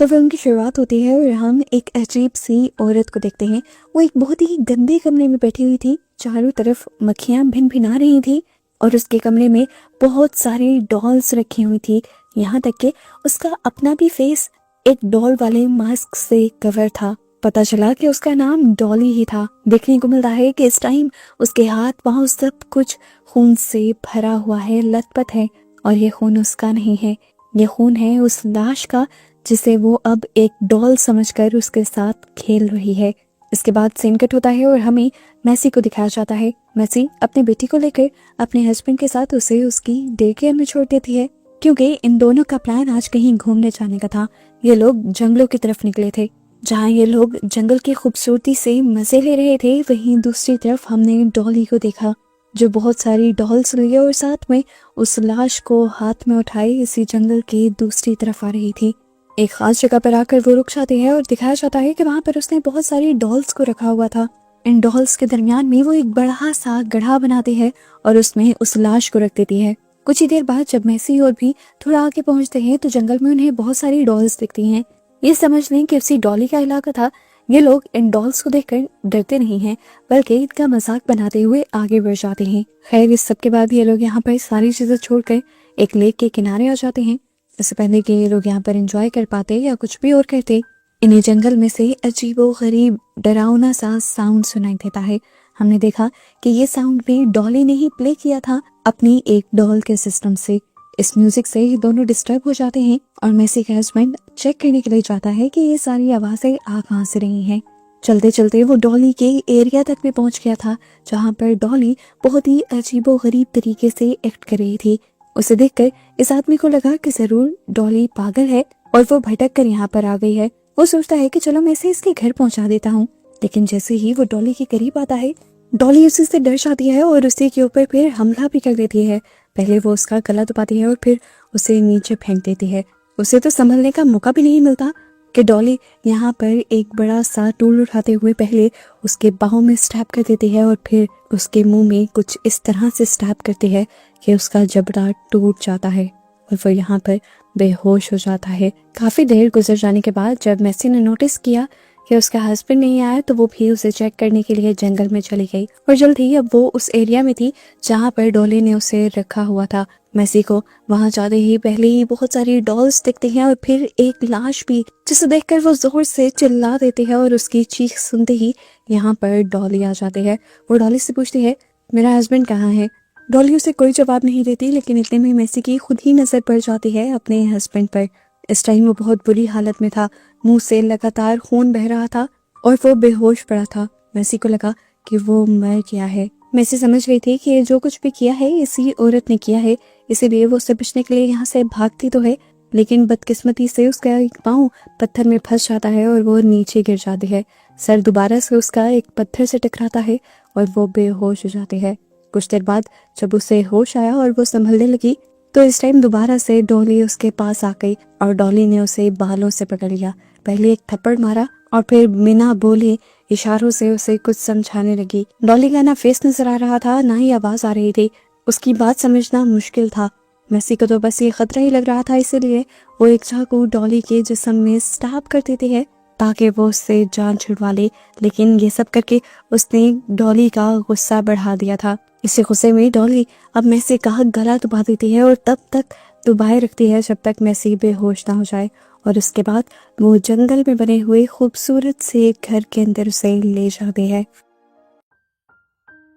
तो फिल्म की शुरुआत होती है और हम एक अजीब सी औरत को देखते हैं। वो एक बहुत ही गंदे कमरे में बैठी हुई थी, चारों तरफ मक्खियां भिन भिना रही थी और उसके कमरे में बहुत सारी डॉल्स रखी हुई थी। यहाँ तक कि उसका अपना भी फेस एक डॉल वाले मास्क से कवर था। पता चला कि उसका नाम डॉली ही था। देखने को मिलता है कि इस टाइम उसके हाथ पांव सब कुछ खून से भरा हुआ है, लथपथ है, और ये खून उसका नहीं है, ये खून है उस लाश का जिसे वो अब एक डॉल समझकर उसके साथ खेल रही है। इसके बाद सीन कट होता है और हमें मैसी को दिखाया जाता है। मैसी अपनी बेटी को लेकर अपने हस्बैंड के साथ उसे उसकी डे केयर में छोड़ देती है, क्योंकि इन दोनों का प्लान आज कहीं घूमने जाने का था। ये लोग जंगलों की तरफ निकले थे। जहाँ ये लोग जंगल की खूबसूरती से मजे ले रहे थे, वहीं दूसरी तरफ हमने डॉली को देखा जो बहुत सारी डॉल्स लिए और साथ में उस लाश को हाथ में उठाए इसी जंगल के दूसरी तरफ आ रही थी। एक खास जगह पर आकर वो रुक जाती है और दिखाया जाता है कि वहां पर उसने बहुत सारी डॉल्स को रखा हुआ था। इन डॉल्स के दरमियान में वो एक बड़ा सा गड्ढा बनाती है और उसमें उस लाश को रख देती है। कुछ ही देर बाद जब मैसी और भी थोड़ा आगे पहुंचते हैं तो जंगल में उन्हें बहुत सारी डॉल्स दिखती हैं। ये समझ लें कि उसी डॉली का इलाका था। ये लोग इन डॉल्स को देखकर डरते नहीं हैं, बल्कि इनका मजाक बनाते हुए आगे बढ़ जाते हैं। खैर, इस सब के बाद ये लोग यहाँ पर सारी चीजें छोड़कर एक लेक के किनारे आ जाते हैं। इससे पहले कि ये लोग यहाँ पर एंजॉय कर पाते या कुछ भी और करते, इन्हें जंगल में से अजीबो गरीब डरावना सा साउंड सुनाई देता है। हमने देखा कि ये साउंड भी डॉली ने ही प्ले किया था अपनी एक डॉल के सिस्टम से। इस म्यूजिक से ये दोनों डिस्टर्ब हो जाते हैं और मैसी का हस्बैंड चेक करने के लिए जाता है कि ये सारी आवाजें आ कहां से रही हैं। चलते चलते वो डॉली के एरिया तक भी पहुंच गया था, जहां पर डॉली बहुत ही अजीबो गरीब तरीके से एक्ट कर रही थी। उसे देखकर इस आदमी को लगा कि जरूर डॉली पागल है और वो भटक कर यहाँ पर आ गई है। वो सोचता है कि चलो मैं इसे इसके घर पहुंचा देता हूँ, लेकिन जैसे ही वो डॉली के करीब आता है, डॉली उसी से डर जाती है और उसी के ऊपर फिर हमला भी कर देती है। पहले वो उसका गला दबाती है और फिर उसे नीचे फेंक देती है। उसे तो संभलने का मौका भी नहीं मिलता कि डॉली यहाँ पर एक बड़ा सा टूल उठाते हुए पहले उसके बाहों में स्टैब कर देती है और फिर उसके मुंह में कुछ इस तरह से स्टैब करती है कि उसका जबड़ा टूट जाता है और वो यहाँ पर बेहोश हो जाता है। काफी देर गुजर जाने के बाद जब मैसी ने नोटिस किया कि उसका हस्बैंड नहीं आया, तो वो भी उसे चेक करने के लिए जंगल में चली गई और जल्द ही अब वो उस एरिया में थी जहाँ पर डॉली ने उसे रखा हुआ था। मैसी को वहां जाते ही पहले ही बहुत सारी डॉल्स दिखती हैं और फिर एक लाश भी, जिसे देखकर वो जोर से चिल्ला देती है और उसकी चीख सुनते ही यहाँ पर डॉली आ जाती है। वो डॉली से पूछती है, मेरा हस्बैंड कहाँ है? डॉली उसे कोई जवाब नहीं देती, लेकिन इतने में मैसी की खुद ही नजर पड़ जाती है अपने हस्बैंड पर। इस टाइम वो बहुत बुरी हालत में था, मुंह से लगातार खून बह रहा था और वो बेहोश पड़ा था। मैसी को लगा कि वो मर गया है। मैसी समझ गई थी कि जो कुछ भी किया है इसी औरत ने किया है, इसीलिए वो उससे बचने के लिए यहाँ से भागती तो है, लेकिन बदकिस्मती से उसका एक पाँव पत्थर में फंस जाता है और वो नीचे गिर जाती है। सर दोबारा से उसका एक पत्थर से टकराता है और वो बेहोश हो जाती है। कुछ देर बाद जब उसे होश आया और वो संभलने लगी, तो इस टाइम दोबारा से डॉली उसके पास आ गई और डॉली ने उसे बालों से पकड़ लिया। पहले एक थप्पड़ मारा और फिर बिना बोले इशारों से उसे कुछ समझाने लगी। डॉली का ना फेस नजर आ रहा था, ना ही आवाज आ रही थी। उसकी बात समझना मुश्किल था। मैसी को तो बस ये खतरा ही लग रहा था, इसीलिए वो एक चाकू डॉली के जिस्म में स्टैब कर देती है ताकि वो उससे जान छुड़वा ले। लेकिन ये सब करके उसने डॉली का गुस्सा बढ़ा दिया था। इसी गुस्से में डॉली अब मैसी का गला दबा देती है और तब तक दबाए रखती है जब तक मैसी बेहोश ना हो जाए, और उसके बाद वो जंगल में बने हुए खूबसूरत से घर के अंदर उसे ले जाते हैं।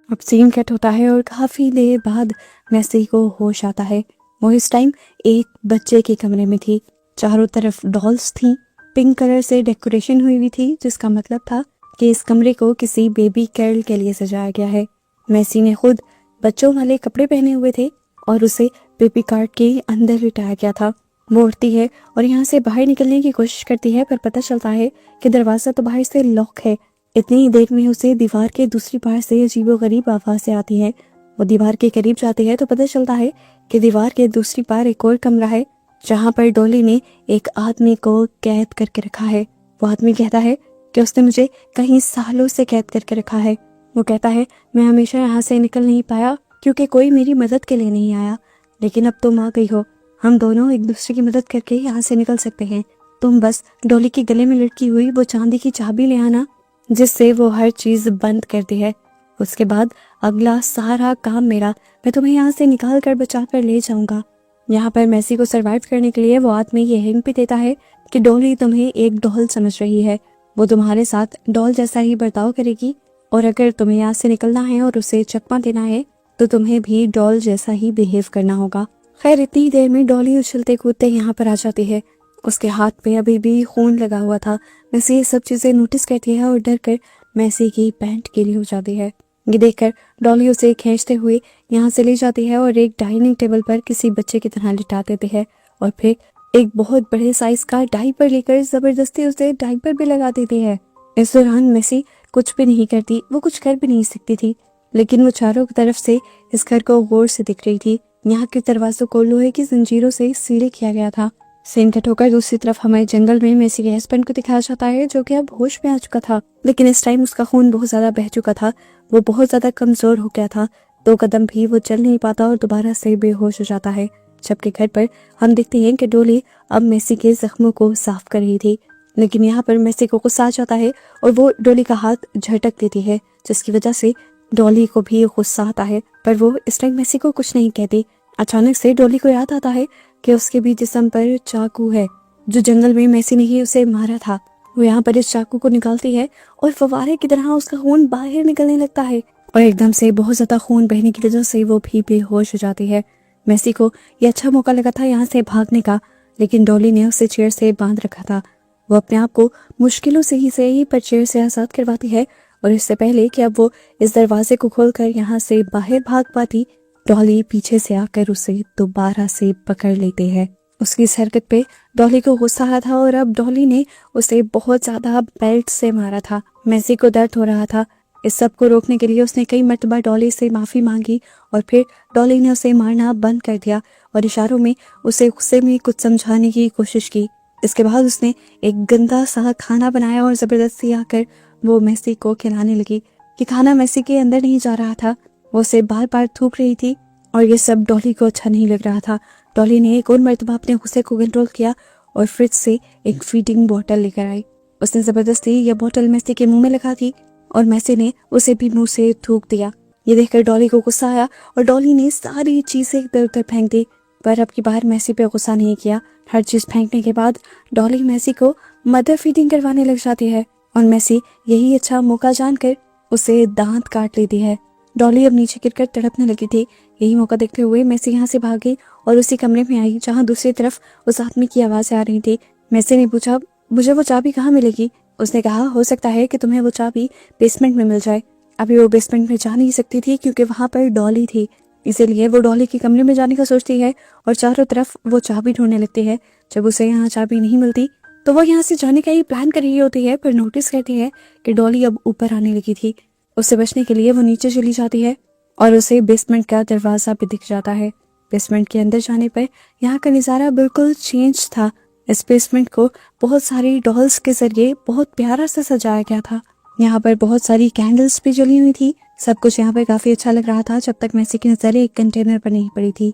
अब सीन कट होता है और काफी देर बाद मैसी को होश आता है। वो इस टाइम एक बच्चे के कमरे में थी। चारों तरफ डॉल्स थी, पिंक कलर से डेकोरेशन हुई हुई थी, जिसका मतलब था कि इस कमरे को किसी बेबी गर्ल के लिए सजाया गया है। मैसी ने खुद बच्चों वाले कपड़े पहने हुए थे और उसे बेबी कार्ट के अंदर लिटाया गया था। वो उठती है और यहाँ से बाहर निकलने की कोशिश करती है, पर पता चलता है कि दरवाजा तो बाहर से लॉक है। इतनी ही देर में उसे दीवार के दूसरी पार से अजीबोगरीब आवाजें आती है। वो दीवार के करीब जाती है तो पता चलता है कि दीवार के दूसरी पार एक और कमरा है, जहाँ पर डॉली ने एक आदमी को कैद करके रखा है। वो आदमी कहता है कि उसने मुझे कई सालों से कैद करके रखा है। वो कहता है, मैं हमेशा यहाँ से निकल नहीं पाया क्योंकि कोई मेरी मदद के लिए नहीं आया, लेकिन अब तुम आ गई हो, हम दोनों एक दूसरे की मदद करके यहाँ से निकल सकते हैं। तुम बस डॉली के गले में लटकी हुई वो चांदी की चाबी ले आना, जिससे वो हर चीज बंद करती है। उसके बाद अगला सारा काम मेरा, मैं तुम्हें यहाँ से निकाल कर बचा कर ले जाऊंगा। यहाँ पर मैसी को सरवाइव करने के लिए वो आदमी ये हिंट भी देता है कि डॉली तुम्हें एक डॉल समझ रही है, वो तुम्हारे साथ डॉल जैसा ही बर्ताव करेगी, और अगर तुम्हें यहाँ से निकलना है और उसे चकमा देना है तो तुम्हें भी डॉल जैसा ही बिहेव करना होगा। खैर इतनी देर में डॉली उछलते कूदते यहाँ पर आ जाती है। उसके हाथ पे अभी भी खून लगा हुआ था। मैसी ये सब चीजें नोटिस करती है और डर कर मैसी की पैंट गीली हो जाती है। ये देखकर डॉली उसे खींचते हुए यहाँ से ले जाती है और एक डाइनिंग टेबल पर किसी बच्चे की तरह लिटा देती है, और फिर एक बहुत बड़े साइज का डायपर लेकर जबरदस्ती उसे डायपर भी लगा देती है। इस दौरान मैसी कुछ भी नहीं करती, वो कुछ कर भी नहीं सकती थी, लेकिन वो चारों तरफ से इस घर को गौर से दिख रही थी। यहाँ के दरवाजों को लोहे की जंजीरों से सीले किया गया था। सीन कट होकर दूसरी तरफ हमारे जंगल में मैसी के हस्बैंड को दिखाया जाता है, जो कि अब होश में आ चुका था, लेकिन इस टाइम उसका खून बहुत ज्यादा बह चुका था। वो बहुत ज्यादा कमजोर हो गया था, 2 कदम भी वो चल नहीं पाता और दोबारा से बेहोश हो जाता है। जबकि घर पर हम देखते हैं कि डॉली अब मैसी के जख्मों को साफ कर रही थी, लेकिन यहाँ पर मैसी को गुस्सा आ जाता है और वो डॉली का हाथ झटक देती है, जिसकी वजह से डॉली को भी गुस्सा आता है, पर वो इस टाइम मैसी को कुछ नहीं कहती। अचानक से डॉली को याद आता है कि उसके भी जिस्म पर चाकू है, जो जंगल में मैसी ने ही उसे मारा था। वो यहाँ पर इस चाकू को निकालती है और फव्वारे की तरह उसका खून बाहर निकलने लगता है, और एकदम से बहुत ज्यादा खून बहने की वजह से वो भी बेहोश हो जाती है। मैसी को यह अच्छा मौका लगा था यहाँ से भागने का, लेकिन डॉली ने उसे चेयर से बांध रखा था। वो अपने आप को मुश्किलों से ही पर चेयर से आजाद करवाती है, और इससे पहले कि अब वो इस दरवाजे को खोलकर यहाँ से बाहर भाग पाती, डॉली पीछे से आकर उसे दोबारा से पकड़ लेते हैं। उसकी इस हरकत पे डॉली को गुस्सा आया था और अब डॉली ने उसे बहुत ज्यादा बेल्ट से मारा था। मैसी को दर्द हो रहा था। इस सब को रोकने के लिए उसने कई मर्तबा डॉली से माफी मांगी, और फिर डॉली ने उसे मारना बंद कर दिया और इशारों में उसे गुस्से में कुछ समझाने की कोशिश की। इसके बाद उसने एक गंदा सा खाना बनाया और जबरदस्ती आकर वो मैसी को खिलाने लगी कि खाना मैसी के अंदर नहीं जा रहा था, वो उसे बार बार थूक रही थी, और ये सब डॉली को अच्छा नहीं लग रहा था। डॉली ने एक और मर्तबा अपने गुस्से को कंट्रोल किया और फ्रिज से एक फीडिंग बोतल लेकर आई। उसने जबरदस्ती यह बोतल मैसी के मुंह में लगा दी और मैसी ने उसे भी मुंह से थूक दिया। ये देखकर डॉली को गुस्सा आया और डॉली ने सारी चीजें इधर उधर फेंक दी, पर अब की बार मैसी पे गुस्सा नहीं किया। हर चीज फेंकने के बाद डॉली मैसी को मदर फीडिंग करवाने लग जाती है, और मैसी यही अच्छा मौका जानकर उसे दांत काट लेती है। डॉली अब नीचे गिरकर तड़पने लगी थी। यही मौका देखते हुए मैसी यहाँ से भागी और उसी कमरे में आई जहाँ दूसरी तरफ उस आदमी की आवाज आ रही थी। मैसी ने पूछा, मुझे वो चाबी कहाँ मिलेगी? उसने कहा, हो सकता है कि तुम्हें वो चाबी बेसमेंट में मिल जाए। अभी वो बेसमेंट में जा नहीं सकती थी क्योंकि वहां पर डॉली थी, इसीलिए वो डॉली के कमरे में जाने का सोचती है और चारों तरफ वो चाबी ढूंढने लगती है। जब उसे यहाँ चाबी नहीं मिलती तो वो यहाँ से जाने का ही प्लान कर रही होती है, पर नोटिस करती है कि डॉली अब ऊपर आने लगी थी। उससे बचने के लिए वो नीचे चली जाती है और उसे बेसमेंट का दरवाजा भी दिख जाता है। बेसमेंट के अंदर जाने पर यहाँ का नज़ारा बिल्कुल चेंज था। इस बेसमेंट को बहुत सारी डॉल्स के जरिए बहुत प्यारा सा सजाया गया था। यहाँ पर बहुत सारी कैंडल्स भी जली हुई थी। सब कुछ यहाँ पर काफी अच्छा लग रहा था जब तक मैसी की नजर एक कंटेनर पर नहीं पड़ी थी।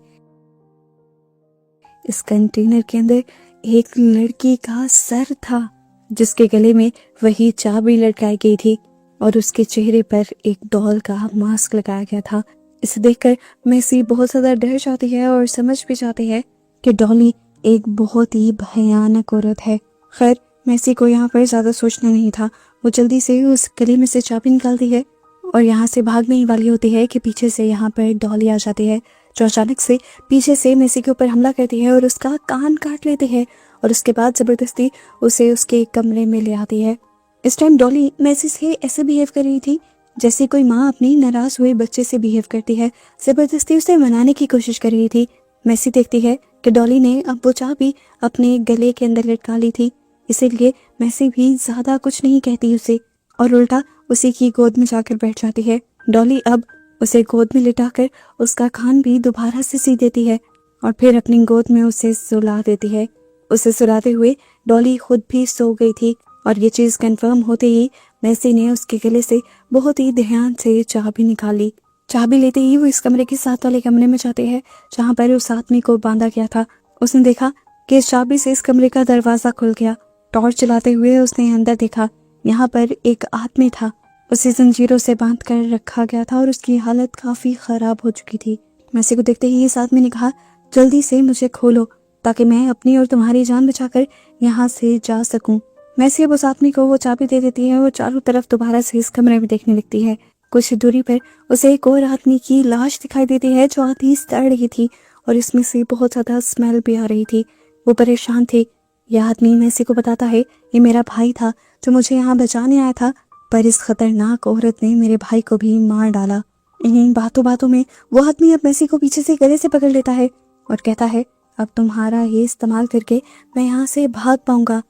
इस कंटेनर के अंदर एक लड़की का सर था जिसके गले में वही चाबी लटकाई गई थी और उसके चेहरे पर एक डॉल का मास्क लगाया गया था। इसे देखकर मैसी बहुत ज्यादा डर जाती है और समझ भी जाती है कि डॉली एक बहुत ही भयानक औरत है। खैर मैसी को यहाँ पर ज्यादा सोचना नहीं था। वो जल्दी से उस गले में से चाबी निकालती है और यहाँ से भागने ही वाली होती है कि पीछे से यहाँ पर डॉली आ जाती है, जो अचानक से पीछे से मैसी के ऊपर हमला करती है और उसका कान काट लेती है और उसके बाद जबरदस्ती उसे उसके कमरे में ले आती है। इस टाइम डॉली मैसी से ऐसे बिहेव कर रही थी जैसे कोई माँ अपनी नाराज हुए बच्चे से बिहेव करती है, जबरदस्ती उसे मनाने की कोशिश कर रही थी। मैसी देखती है कि डॉली ने अब वो चाबी अपने गले के अंदर लटका ली थी, इसीलिए मैसी भी ज्यादा कुछ नहीं कहती उसे और उल्टा उसी की गोद में जाकर बैठ जाती है। डॉली अब उसे गोद में लिटाकर उसका कान भी दोबारा से सी देती है और फिर अपनी गोद में उसे सुला देती है। उसे सुलाते हुए डॉली खुद भी सो गई थी और ये चीज कंफर्म होते ही मैसी ने उसके गले से बहुत ही ध्यान से चाबी निकाली। चाबी लेते ही वो इस कमरे के साथ वाले कमरे में जाते हैं जहाँ पर उस आदमी को बांधा गया था। उसने देखा कि इस चाबी से इस कमरे का दरवाजा खुल गया। टॉर्च चलाते हुए उसने अंदर देखा। यहाँ पर एक आदमी था। उसे जंजीरों से बांध कर रखा गया था और उसकी हालत काफी खराब हो चुकी थी। मैसी को देखते ही इस आदमी ने कहा, जल्दी से मुझे खोलो ताकि मैं अपनी और तुम्हारी जान बचाकर यहाँ से जा सकूं। मैसी अब उस आदमी को वो चाबी दे देती है और चारों तरफ दोबारा से इस कमरे में देखने लगती है। कुछ दूरी पर उसे एक और आदमी की लाश दिखाई देती है जो आधी सड़ रही थी और इसमें से बहुत ज्यादा स्मेल भी आ रही थी। वो परेशान थे। यह आदमी मैसी को बताता है, ये मेरा भाई था जो मुझे यहाँ बचाने आया था, पर इस खतरनाक औरत ने मेरे भाई को भी मार डाला। इन्हीं बातों बातों में वो आदमी अब मैसी को पीछे से गले से पकड़ लेता है और कहता है, अब तुम्हारा ये इस्तेमाल करके मैं यहाँ से भाग पाऊंगा।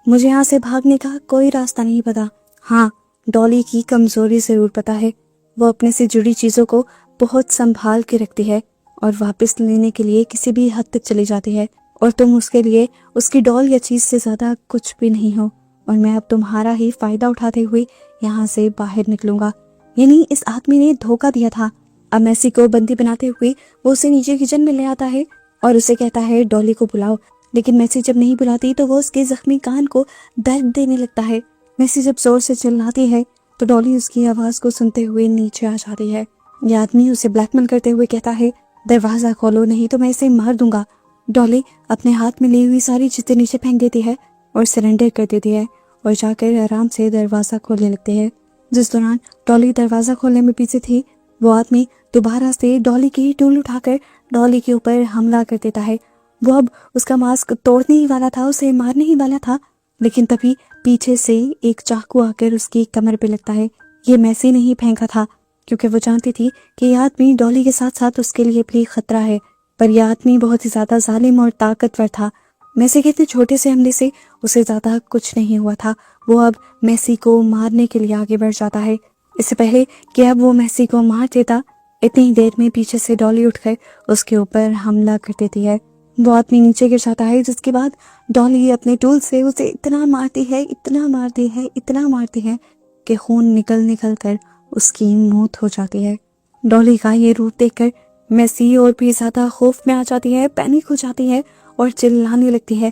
मुझे यहाँ से भागने का कोई रास्ता नहीं पता। हाँ, डॉली की कमजोरी जरूर पता है। वो अपने से जुड़ी चीजों को बहुत संभाल के रखती है और वापस लेने के लिए किसी भी हद तक चली जाती है, और तुम उसके लिए उसकी डॉल या चीज से ज्यादा कुछ भी नहीं हो, और मैं अब तुम्हारा ही फायदा उठाते हुए यहाँ से बाहर निकलूंगा। यानी इस आदमी ने धोखा दिया था। अब मैसी को बंदी बनाते हुए वो उसे नीचे किचन में ले आता है और उसे कहता है, डॉली को बुलाओ। लेकिन मैसी जब नहीं बुलाती तो वो उसके जख्मी कान को दर्द देने लगता है। मैसी जब जोर से चिल्लाती है तो डॉली उसकी आवाज को सुनते हुए नीचे आ जाती है। यह आदमी उसे ब्लैकमेल करते हुए कहता है, दरवाजा खोलो नहीं तो मैं इसे मार दूंगा। डॉली अपने हाथ में ली हुई सारी चीजें नीचे फेंक देती है और सरेंडर कर देती है और जाकर आराम से दरवाजा खोलने लगती है। जिस दौरान डॉली दरवाजा खोलने में पीछे थी, वो आदमी दोबारा से डॉली की टूल उठाकर डॉली के ऊपर हमला कर देता है। वो अब उसका मास्क तोड़ने ही वाला था, उसे मारने ही वाला था, लेकिन तभी पीछे से एक चाकू आकर उसकी कमर पे लगता है। ये मैसी ने ही फेंका था, क्योंकि वो जानती थी कि यह आदमी डॉली के साथ साथ उसके लिए भी खतरा है। पर यह आदमी बहुत ही ज्यादा जालिम और ताकतवर था। मैसी के इतने छोटे से हमले से उसे ज्यादा कुछ नहीं हुआ था। वो अब मैसी को मारने के लिए आगे बढ़ जाता है। इससे पहले कि अब वो मैसी को मार देता, इतनी देर में पीछे से डॉली उठकर उसके ऊपर हमला कर देती है। वो आदमी नीचे गिर जाता है, जिसके बाद डॉली अपने टूल से उसे इतना मारती है, इतना मारती है, इतना मारती है कि खून निकल निकल कर उसकी मौत हो जाती है। डॉली का ये रूप देखकर मैसी और भी ज्यादा खौफ में आ जाती है, पैनिक हो जाती है और चिल्लाने लगती है।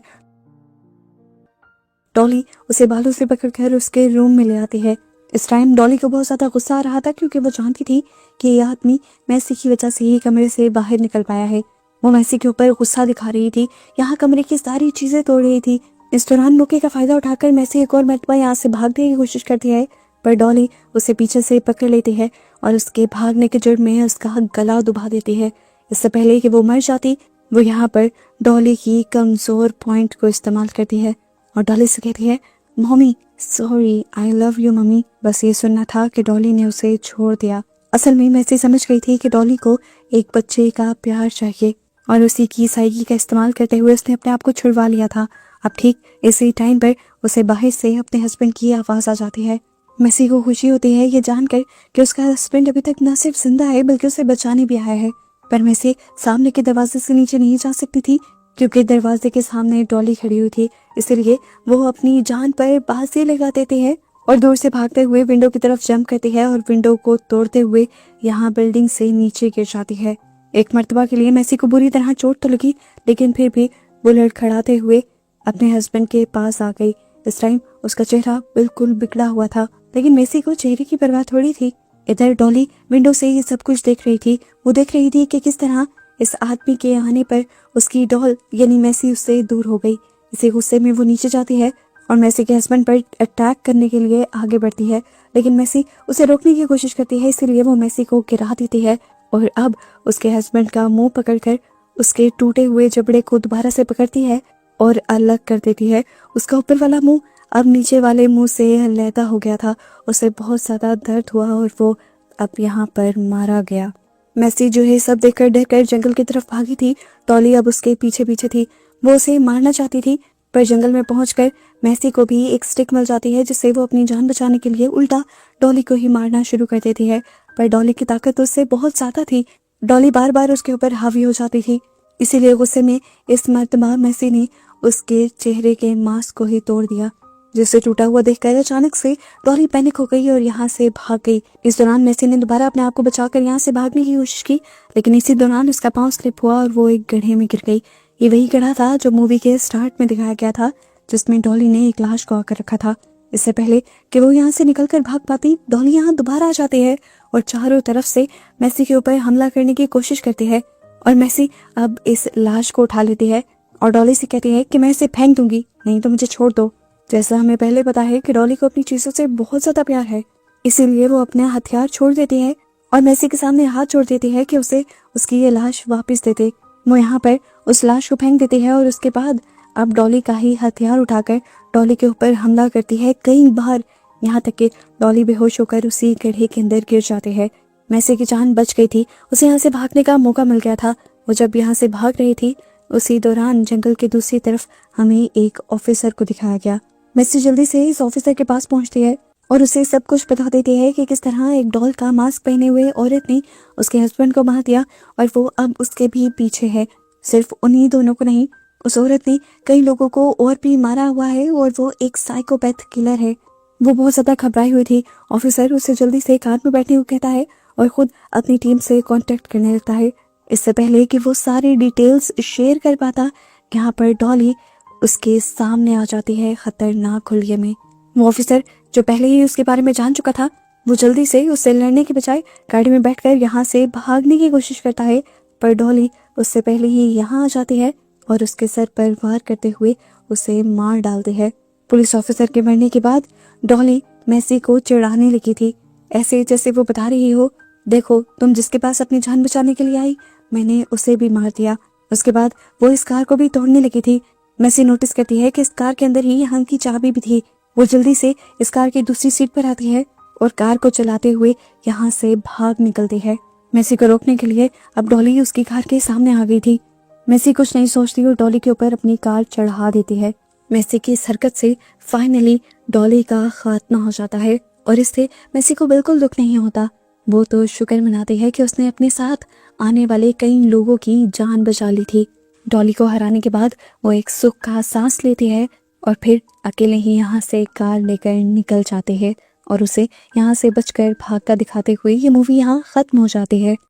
डॉली उसे बालों से पकड़कर उसके रूम में ले आती है। इस टाइम डॉली को बहुत ज्यादा गुस्सा आ रहा था, क्योंकि वो जानती थी कि यह आदमी मैसी की वजह से ही कमरे से बाहर निकल पाया है। वो मैसी के ऊपर गुस्सा दिखा रही थी, यहाँ कमरे की सारी चीजें तोड़ रही थी। इस दौरान मौके का फायदा उठाकर मैसी एक और मरतबा यहाँ से भागने की कोशिश करती है, पर डॉली उसे पीछे से पकड़ लेती है और उसके भागने के जुर्म में उसका गला दुबा देती है। इससे पहले कि वो मर जाती, वो यहाँ पर डॉली की कमजोर पॉइंट को इस्तेमाल करती है और डॉली से कहती है, mummy sorry, I love you mummy. बस ये सुनना था कि डॉली ने उसे छोड़ दिया। असल में मैसी समझ गई थी कि डॉली को एक बच्चे का प्यार चाहिए और उसी की साइकी का इस्तेमाल करते हुए उसने अपने आप को छुड़वा लिया था। अब ठीक इसी टाइम पर उसे बाहर से अपने हस्बैंड की आवाज आ जाती है। मैसी को खुशी होती है ये जानकर कि उसका हस्बैंड अभी तक न सिर्फ जिंदा है बल्कि उसे बचाने भी आया है। पर मैसी सामने के दरवाजे से नीचे नहीं जा सकती थी, क्योंकि दरवाजे के सामने डॉली खड़ी हुई थी। इसलिए वो अपनी जान पर बाजी लगा देती है और दूर से भागते हुए विंडो की तरफ जंप करती है और विंडो को तोड़ते हुए यहाँ बिल्डिंग से नीचे गिर जाती है। एक मर्तबा के लिए मैसी को बुरी तरह चोट तो लगी, लेकिन फिर भी वो लड़खड़ाते हुए अपने हस्बैंड के पास आ गई। इस टाइम उसका चेहरा बिल्कुल बिगड़ा हुआ था, लेकिन मैसी को चेहरे की परवाह थोड़ी थी। इधर डॉली विंडो से ये सब कुछ देख रही थी। वो देख रही थी कि किस तरह इस आदमी के आने पर उसकी डॉल यानी मैसी उससे दूर हो गई। इसी गुस्से में वो नीचे जाती है और मैसी के हस्बैंड पर अटैक करने के लिए आगे बढ़ती है, लेकिन मैसी उसे रोकने की कोशिश करती है। इसीलिए वो मैसी को गिरा देती है और अब उसके हस्बैंड का मुंह पकड़कर उसके टूटे हुए जबड़े को दोबारा से पकड़ती है और अलग कर देती है। उसका ऊपर वाला मुंह अब नीचे वाले मुंह से अलहदा हो गया था। उसे बहुत ज्यादा दर्द हुआ और वो अब यहाँ पर मारा गया। मैसी जो है सब देखकर डरकर जंगल की तरफ भागी थी। डॉली अब उसके पीछे पीछे थी। वो उसे मारना चाहती थी, पर जंगल में पहुंचकर मैसी को भी एक स्टिक मिल जाती है, जिससे वो अपनी जान बचाने के लिए उल्टा डॉली को ही मारना शुरू कर देती है। पर डॉली की ताकत उससे बहुत ज्यादा थी। डॉली बार बार उसके ऊपर हावी हो जाती थी। इसीलिए गुस्से में इस मर्तबा मैसी ने उसके चेहरे के मांस को ही तोड़ दिया, जिसे टूटा हुआ देखकर अचानक से डॉली पैनिक हो गई और यहाँ से भाग गई। इस दौरान मैसी ने दोबारा अपने आप को बचाकर यहाँ से भागने की कोशिश की, लेकिन इसी दौरान उसका पांव स्लिप हुआ और वो एक गड्ढे में गिर गई। ये वही कड़ा था जो मूवी के स्टार्ट में दिखाया गया था, जिसमें डॉली ने एक लाश को आकर रखा था। इससे पहले कि वो यहाँ से निकलकर भाग पाती, डॉली यहाँ दोबारा आ जाती है और चारों तरफ से मैसी के ऊपर हमला करने की कोशिश करती है। और मैसी अब इस लाश को उठा लेती है और डॉली से कहती है कि मैं इसे फेंक दूंगी, नहीं तो मुझे छोड़ दो। जैसा हमें पहले पता है कि डॉली को अपनी चीजों से बहुत ज्यादा प्यार है, इसीलिए वो अपने हथियार छोड़ देती है और मैसी के सामने हाथ जोड़ देती है कि उसे उसकी ये लाश वापस दे दे। वो यहाँ पर उस लाश को फेंक देती है और उसके बाद अब डॉली का ही हथियार उठाकर डॉली के ऊपर हमला करती है कई बार, यहाँ तक कि डॉली बेहोश होकर उसी गड्ढे के अंदर गिर जाती है। मैसी की जान बच गई थी, उसे यहाँ से भागने का मौका मिल गया था। वो जब यहाँ से भाग रही थी उसी दौरान जंगल के दूसरी तरफ हमें एक ऑफिसर को दिखाया गया। मैसी जल्दी से इस ऑफिसर के पास पहुंचती है और उसे सब कुछ बता देती है कि किस तरह एक डॉल का मास्क पहने हुए औरत ने उसके हस्बैंड को मार दिया और वो अब उसके भी पीछे है। सिर्फ उन्हीं दोनों को नहीं, उस औरत ने कई लोगों को और भी मारा हुआ है और वो एक साइकोपैथ किलर है। वो बहुत ज्यादा घबराई हुई थी। ऑफिसर उसे जल्दी से कार में बैठने को कहता है और खुद अपनी टीम से कांटेक्ट करने लगता है। इससे पहले कि वो सारी डिटेल्स शेयर कर पाता, यहाँ पर डॉली उसके सामने आ जाती है खतरनाक हुलिये में। वो ऑफिसर जो पहले ही उसके बारे में जान चुका था, वो जल्दी से उससे लड़ने के बजाय गाड़ी में बैठकर यहाँ से भागने की कोशिश करता है, पर डॉली उससे पहले ही यहाँ आ जाती है और उसके सर पर वार करते हुए उसे मार डालती है। पुलिस ऑफिसर के मरने के बाद डॉली मैसी को चिढ़ाने लगी थी, ऐसे जैसे वो बता रही हो, देखो तुम जिसके पास अपनी जान बचाने के लिए आई, मैंने उसे भी मार दिया। उसके बाद वो इस कार को भी तोड़ने लगी थी। मैसी नोटिस करती है कि इस कार के अंदर ही यहाँ की चाबी भी थी। वो जल्दी से इस कार की दूसरी सीट पर आती है और कार को चलाते हुए यहाँ से भाग निकलती है। मैसी को रोकने के लिए अब डॉली उसकी कार के सामने आ गई थी। मैसी कुछ नहीं सोचती और डॉली के ऊपर अपनी कार चढ़ा देती है। मैसी की इस हरकत से फाइनली डॉली का खात्मा हो जाता है और इससे मैसी को बिल्कुल दुख नहीं होता। वो तो शुक्र मनाती है कि उसने अपने साथ आने वाले कई लोगों की जान बचा ली थी। डॉली को हराने के बाद वो एक सुख का सांस लेती है और फिर अकेले ही यहाँ से कार लेकर निकल जाते हैं और उसे यहाँ से बचकर भागता दिखाते हुए ये मूवी यहाँ खत्म हो जाती है।